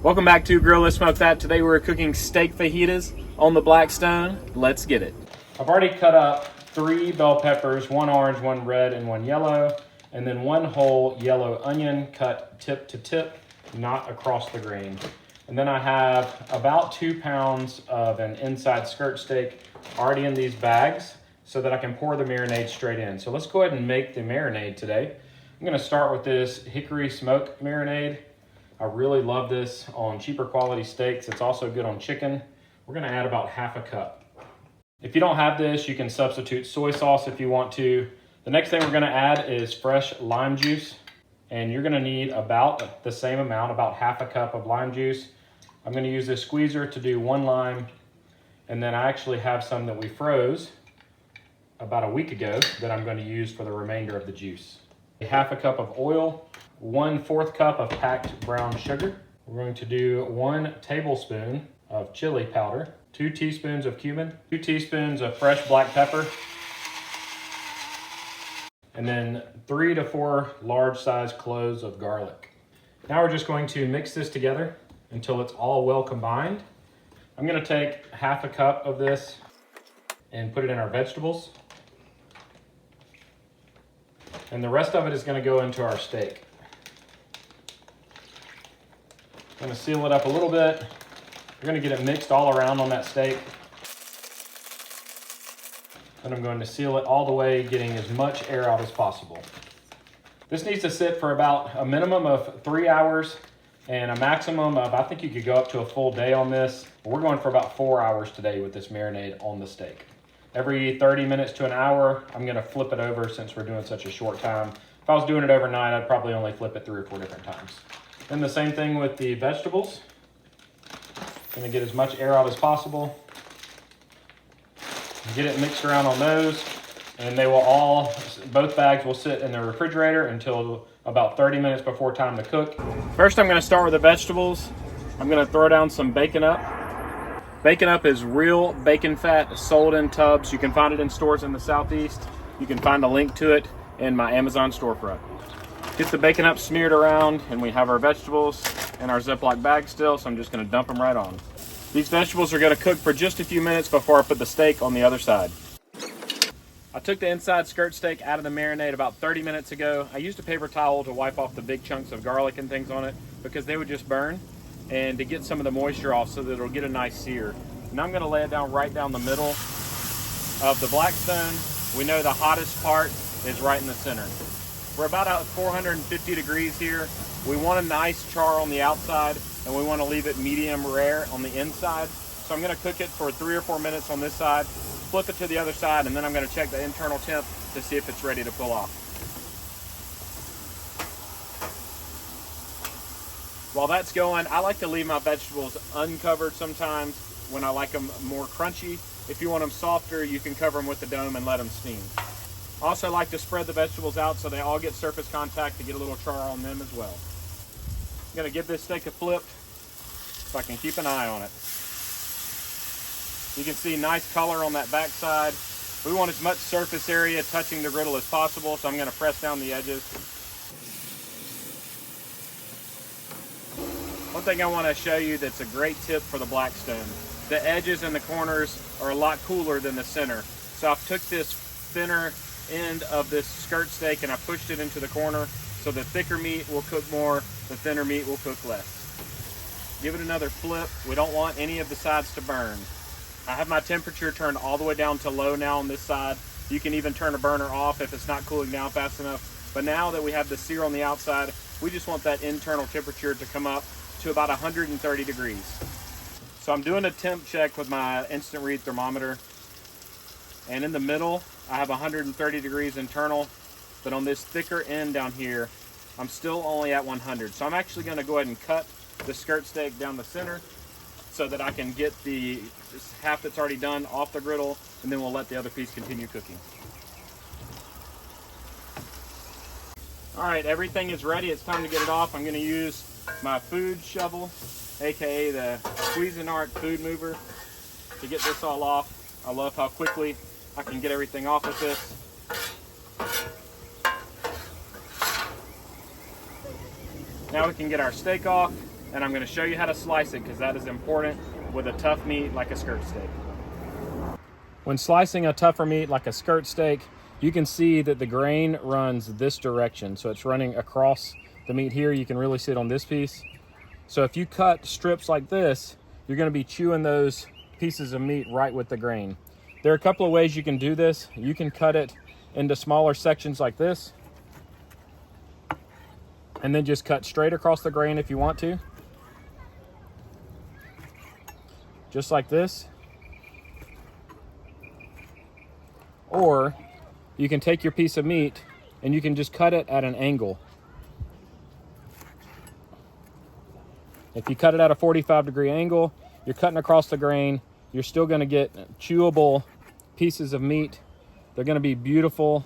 Welcome back to Grill This Smoke That. Today we're cooking steak fajitas on the Blackstone. Let's get it. I've already cut up 3 bell peppers, 1 orange, 1 red, and 1 yellow, and then 1 whole yellow onion cut tip to tip, not across the grain. And then I have about 2 pounds of an inside skirt steak already in these bags so that I can pour the marinade straight in. So let's go ahead and make the marinade today. I'm gonna start with this hickory smoke marinade. I really love this on cheaper quality steaks. It's also good on chicken. We're gonna add about 1/2 cup. If you don't have this, you can substitute soy sauce if you want to. The next thing we're gonna add is fresh lime juice. And you're gonna need about the same amount, about 1/2 cup of lime juice. I'm gonna use this squeezer to do 1 lime. And then I actually have some that we froze about a week ago that I'm gonna use for the remainder of the juice. 1/2 cup of oil. 1/4 cup of packed brown sugar. We're going to do 1 tablespoon of chili powder, 2 teaspoons of cumin, 2 teaspoons of fresh black pepper, and then 3 to 4 large size cloves of garlic. Now we're just going to mix this together until it's all well combined. I'm going to take 1/2 cup of this and put it in our vegetables. And the rest of it is going to go into our steak. I'm going to seal it up a little bit. We're going to get it mixed all around on that steak. And I'm going to seal it all the way, getting as much air out as possible. This needs to sit for about a minimum of 3 hours and a maximum of, I think you could go up to a full day on this. We're going for about 4 hours today with this marinade on the steak. Every 30 minutes to an hour, I'm going to flip it over since we're doing such a short time. If I was doing it overnight, I'd probably only flip it 3 or 4 different times. And the same thing with the vegetables. Gonna get as much air out as possible. Get it mixed around on those, and they will all, both bags will sit in the refrigerator until about 30 minutes before time to cook. First, I'm gonna start with the vegetables. I'm gonna throw down some BaconUp. BaconUp is real bacon fat sold in tubs. You can find it in stores in the Southeast. You can find a link to it in my Amazon storefront. Get the BaconUp smeared around, and we have our vegetables in our Ziploc bag still, so I'm just gonna dump them right on. These vegetables are gonna cook for just a few minutes before I put the steak on the other side. I took the inside skirt steak out of the marinade about 30 minutes ago. I used a paper towel to wipe off the big chunks of garlic and things on it because they would just burn, and to get some of the moisture off so that it'll get a nice sear. Now I'm gonna lay it down right down the middle of the Blackstone. We know the hottest part is right in the center. We're about at 450 degrees here. We want a nice char on the outside, and we want to leave it medium rare on the inside. So I'm going to cook it for 3 or 4 minutes on this side, flip it to the other side, and then I'm going to check the internal temp to see if it's ready to pull off. While that's going, I like to leave my vegetables uncovered sometimes when I like them more crunchy. If you want them softer, you can cover them with the dome and let them steam. I also like to spread the vegetables out so they all get surface contact to get a little char on them as well. I'm gonna give this steak a flip so I can keep an eye on it. You can see nice color on that back side. We want as much surface area touching the griddle as possible, so I'm gonna press down the edges. One thing I wanna show you that's a great tip for the Blackstone. The edges and the corners are a lot cooler than the center. So I've took this thinner end of this skirt steak and I pushed it into the corner so the thicker meat will cook more, the thinner meat will cook less. Give it another flip. We don't want any of the sides to burn. I have my temperature turned all the way down to low now on this side. You can even turn a burner off if it's not cooling down fast enough. But now that we have the sear on the outside, we just want that internal temperature to come up to about 130 degrees. So I'm doing a temp check with my instant read thermometer. And in the middle, I have 130 degrees internal, but on this thicker end down here, I'm still only at 100. So I'm actually gonna go ahead and cut the skirt steak down the center so that I can get the half that's already done off the griddle, and then we'll let the other piece continue cooking. All right, everything is ready. It's time to get it off. I'm gonna use my food shovel, AKA the Cuisinart food mover, to get this all off. I love how quickly I can get everything off of this. Now we can get our steak off. and I'm going to show you how to slice it because that is important with a tough meat like a skirt steak. When slicing a tougher meat like a skirt steak, you can see that the grain runs this direction. So it's running across the meat here. You can really see it on this piece. So if you cut strips like this, you're going to be chewing those pieces of meat right with the grain. There are a couple of ways you can do this. You can cut it into smaller sections like this, and then just cut straight across the grain if you want to. Just like this. Or you can take your piece of meat and you can just cut it at an angle. If you cut it at a 45-degree angle, you're cutting across the grain. You're still going to get chewable pieces of meat. They're going to be beautiful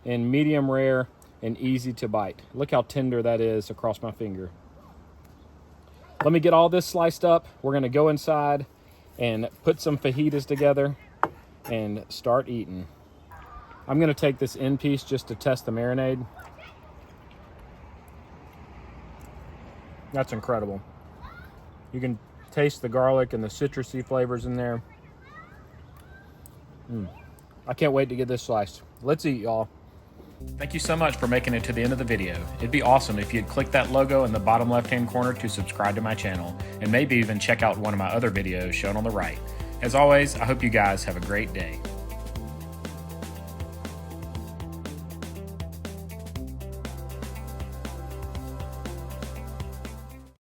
and medium rare and easy to bite. Look how tender that is across my finger. Let me get all this sliced up. We're going to go inside and put some fajitas together and start eating. I'm going to take this end piece just to test the marinade. That's incredible. You can taste the garlic and the citrusy flavors in there. I can't wait to get this sliced. Let's eat, y'all. Thank you so much for making it to the end of the video. It'd be awesome if you'd click that logo in the bottom left-hand corner to subscribe to my channel, and maybe even check out one of my other videos shown on the right. As always, I hope you guys have a great day.